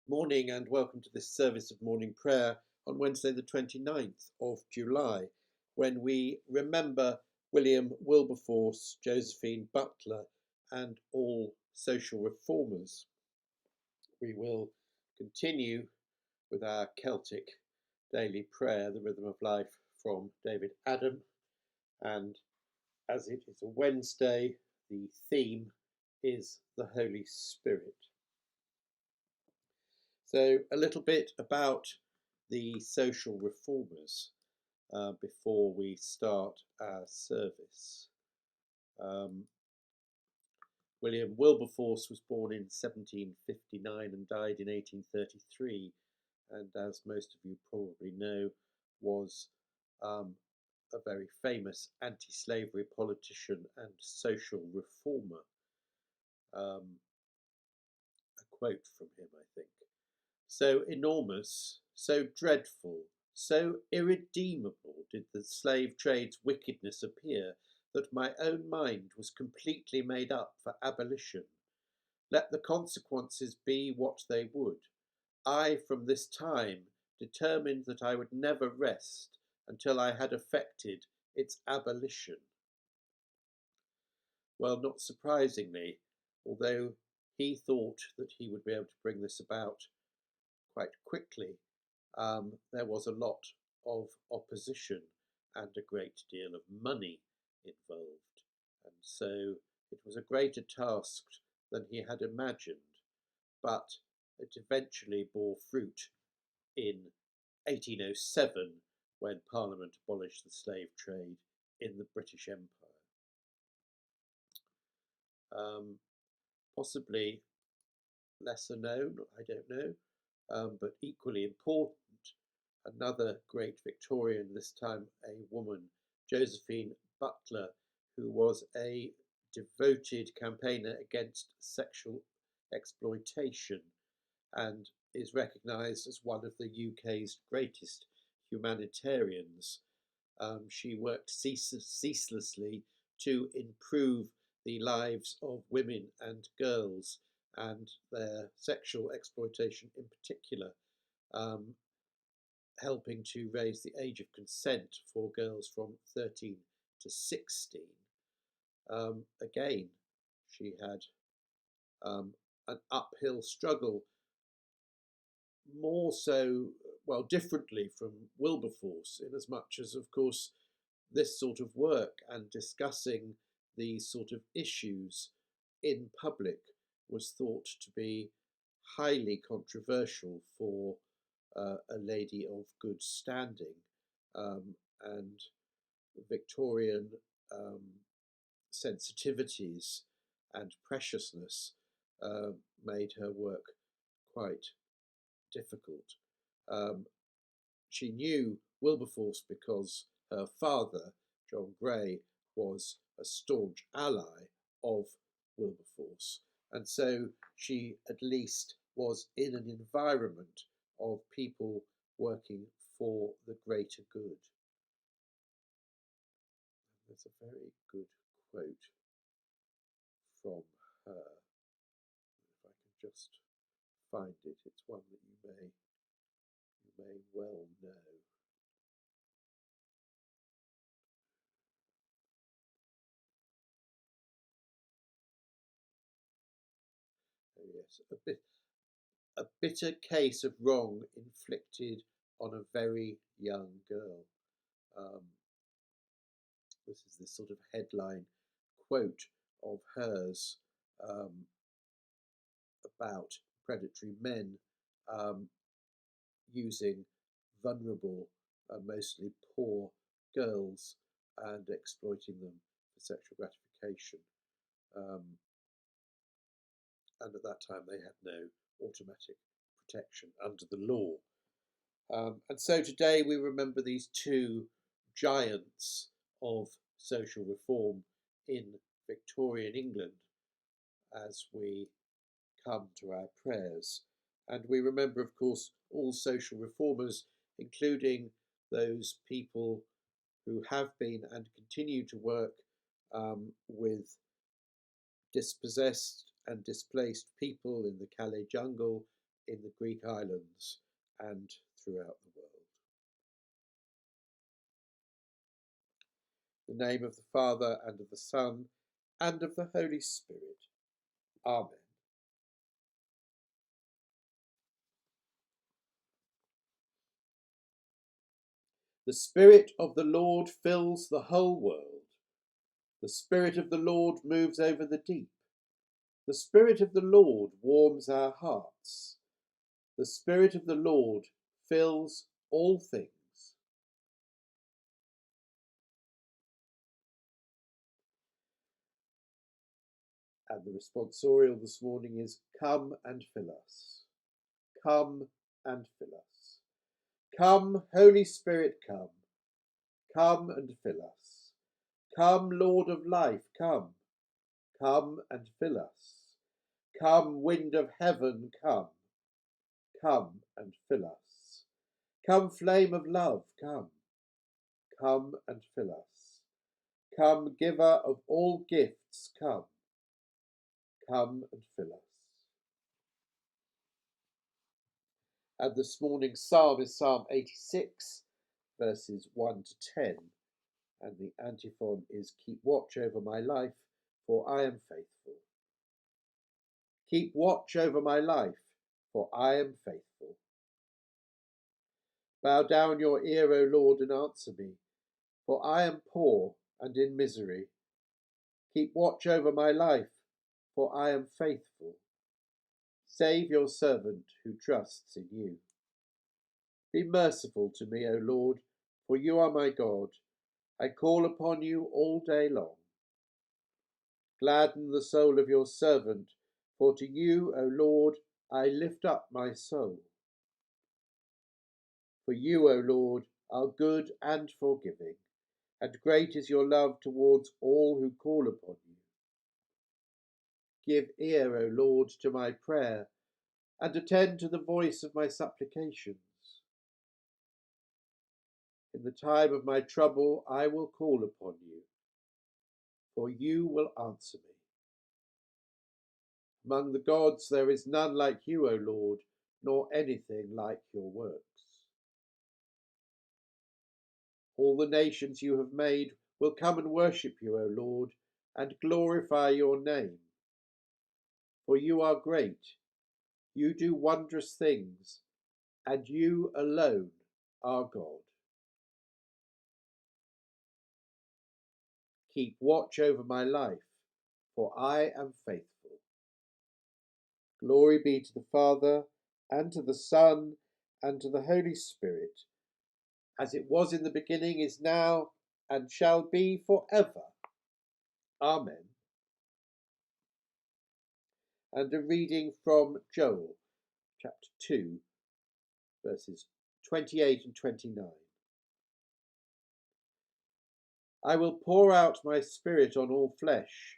Morning and welcome to this service of morning prayer on Wednesday the 29th of July, when we remember William Wilberforce Josephine Butler and all social reformers. We will continue with our Celtic daily prayer, the Rhythm of Life, from David Adam, and as it is a Wednesday, the theme is the Holy Spirit. So a little bit about the social reformers before we start our service. William Wilberforce was born in 1759 and died in 1833, and as most of you probably know, was a very famous anti-slavery politician and social reformer. A quote from him, I think. So enormous, so dreadful, so irredeemable did the slave trade's wickedness appear, that my own mind was completely made up for abolition. Let the consequences be what they would. I from this time determined that I would never rest until I had effected its abolition. Well, not surprisingly, although he thought that he would be able to bring this about quite quickly, there was a lot of opposition and a great deal of money involved, and so it was a greater task than he had imagined, but it eventually bore fruit in 1807 when Parliament abolished the slave trade in the British Empire. Possibly lesser known, I don't know, but equally important, another great Victorian, this time a woman, Josephine Butler, who was a devoted campaigner against sexual exploitation and is recognised as one of the UK's greatest humanitarians. She worked ceaselessly to improve the lives of women and girls and their sexual exploitation in particular, helping to raise the age of consent for girls from 13 to 16. Again, she had an uphill struggle, more so, well, differently from Wilberforce, in as much as, of course, this sort of work and discussing these sort of issues in public was thought to be highly controversial for a lady of good standing, and Victorian sensitivities and preciousness made her work quite difficult. She knew Wilberforce because her father, John Gray, was a staunch ally of Wilberforce, and so she at least was in an environment of people working for the greater good. There's a very good quote from her. If I can just find it, it's one that you may well know. Oh yes, a bitter case of wrong inflicted on a very young girl. This is this sort of headline quote of hers about predatory men using vulnerable, mostly poor girls and exploiting them for sexual gratification. And at that time they had no automatic protection under the law. And so today we remember these two giants of social reform in Victorian England as we come to our prayers. And we remember, of course, all social reformers, including those people who have been and continue to work with dispossessed and displaced people in the Calais jungle, in the Greek islands and throughout the world. In the name of the Father, and of the Son, and of the Holy Spirit. Amen. The Spirit of the Lord fills the whole world. The Spirit of the Lord moves over the deep. The Spirit of the Lord warms our hearts. The Spirit of the Lord fills all things. And the responsorial this morning is, come and fill us. Come and fill us. Come, Holy Spirit, come. Come and fill us. Come, Lord of life, come. Come and fill us. Come, wind of heaven, come. Come and fill us. Come, flame of love, come. Come and fill us. Come, giver of all gifts, come. Come and fill us. And this morning's psalm is Psalm 86, verses 1 to 10. And the antiphon is, keep watch over my life, for I am faithful. Keep watch over my life, for I am faithful. Bow down your ear, O Lord, and answer me, for I am poor and in misery. Keep watch over my life, for I am faithful. Save your servant who trusts in you. Be merciful to me, O Lord, for you are my God. I call upon you all day long. Gladden the soul of your servant, for to you, O Lord, I lift up my soul. For you, O Lord, are good and forgiving, and great is your love towards all who call upon you. Give ear, O Lord, to my prayer, and attend to the voice of my supplications. In the time of my trouble I will call upon you, for you will answer me. Among the gods there is none like you, O Lord, nor anything like your works. All the nations you have made will come and worship you, O Lord, and glorify your name. For you are great, you do wondrous things, and you alone are God. Keep watch over my life, for I am faithful. Glory be to the Father, and to the Son, and to the Holy Spirit, as it was in the beginning, is now, and shall be forever. Amen. And a reading from Joel, chapter 2, verses 28 and 29. I will pour out my spirit on all flesh.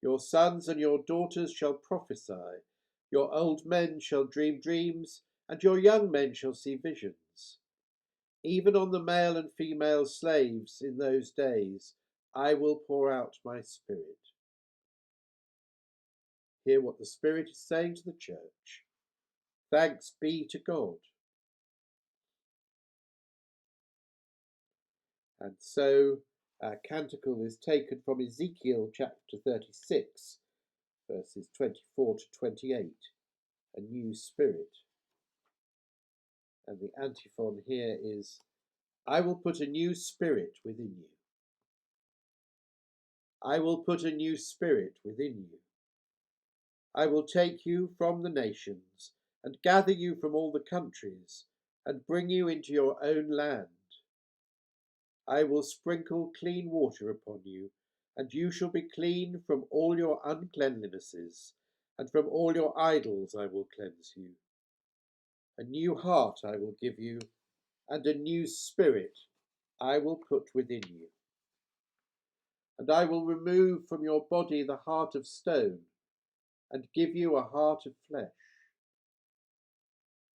Your sons and your daughters shall prophesy. Your old men shall dream dreams, and your young men shall see visions. Even on the male and female slaves in those days, I will pour out my spirit. Hear what the Spirit is saying to the church. Thanks be to God. And so our canticle is taken from Ezekiel chapter 36, verses 24 to 28, a new spirit. And the antiphon here is, I will put a new spirit within you. I will put a new spirit within you. I will take you from the nations and gather you from all the countries and bring you into your own land. I will sprinkle clean water upon you, and you shall be clean from all your uncleanlinesses, and from all your idols I will cleanse you. A new heart I will give you, and a new spirit I will put within you. And I will remove from your body the heart of stone, and give you a heart of flesh.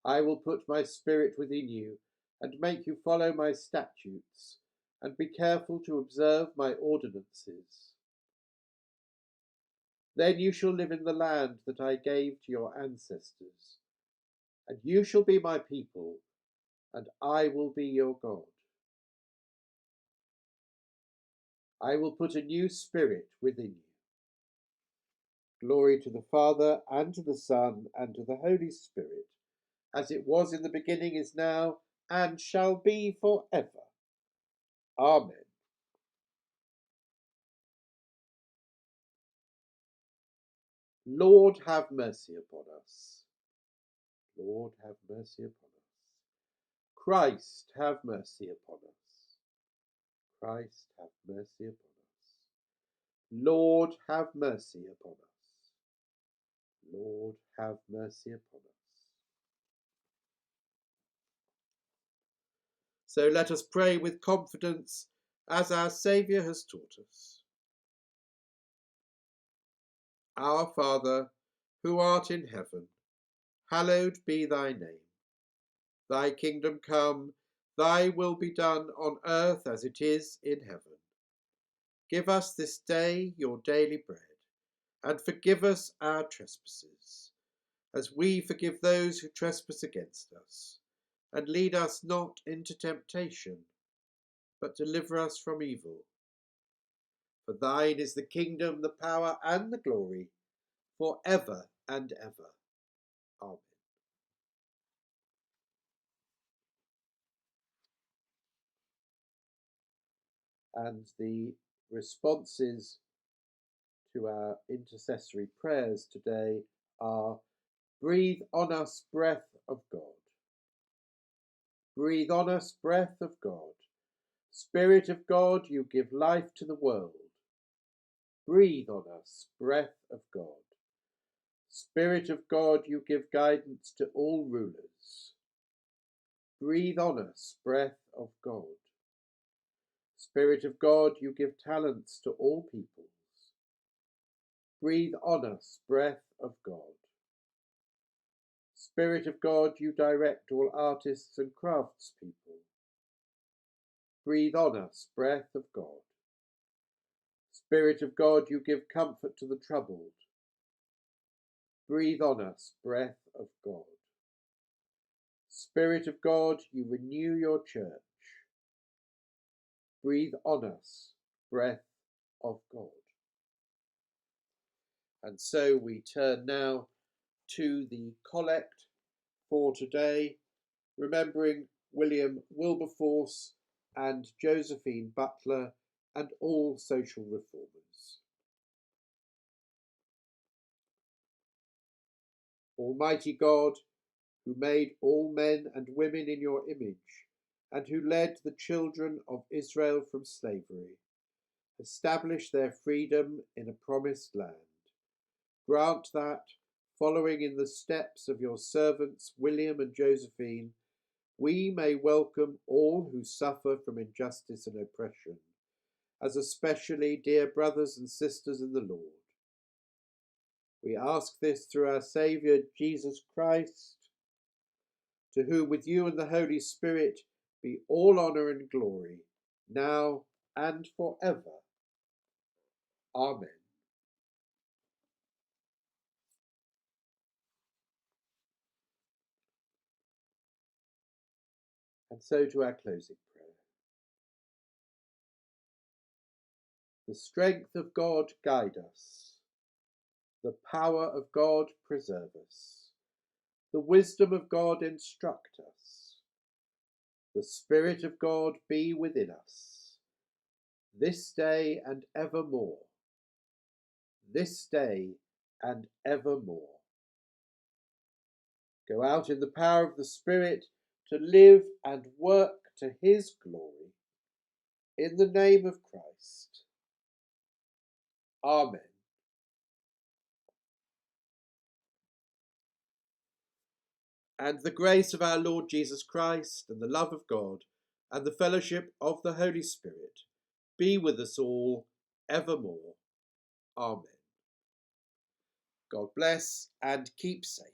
I will put my spirit within you, and make you follow my statutes, and be careful to observe my ordinances. Then you shall live in the land that I gave to your ancestors, And you shall be my people, and I will be your God. I will put a new spirit within you. Glory to the Father, and to the Son, and to the Holy Spirit, as it was in the beginning, is now, and shall be forever. Amen. Lord, have mercy upon us. Lord, have mercy upon us. Christ, have mercy upon us. Christ, have mercy upon us. Lord, have mercy upon us. Lord, have mercy upon us. So let us pray with confidence as our Saviour has taught us. Our Father, who art in heaven, hallowed be thy name. Thy kingdom come, thy will be done on earth as it is in heaven. Give us this day your daily bread, and forgive us our trespasses, as we forgive those who trespass against us. And lead us not into temptation, but deliver us from evil. For thine is the kingdom, the power, and the glory, for ever and ever. Amen. And the responses to our intercessory prayers today are: breathe on us, breath of God. Breathe on us, breath of God. Spirit of God, you give life to the world. Breathe on us, breath of God. Spirit of God, you give guidance to all rulers. Breathe on us, breath of God. Spirit of God, you give talents to all peoples. Breathe on us, breath of God. Spirit of God, you direct all artists and craftspeople. Breathe on us, breath of God. Spirit of God, you give comfort to the troubled. Breathe on us, breath of God. Spirit of God, you renew your church. Breathe on us, breath of God. And so we turn now to the collect for today, remembering William Wilberforce and Josephine Butler and all social reformers. Almighty God, who made all men and women in your image, and who led the children of Israel from slavery, establish their freedom in a promised land. Grant that, following in the steps of your servants William and Josephine, we may welcome all who suffer from injustice and oppression, as especially dear brothers and sisters in the Lord. We ask this through our Saviour Jesus Christ, to whom with you and the Holy Spirit be all honour and glory, now and forever. Amen. And so to our closing prayer. The strength of God guide us. The power of God preserve us. The wisdom of God instruct us. The Spirit of God be within us, this day and evermore. This day and evermore. Go out in the power of the Spirit to live and work to his glory. In the name of Christ. Amen. And the grace of our Lord Jesus Christ, and the love of God, and the fellowship of the Holy Spirit be with us all evermore. Amen. God bless and keep safe.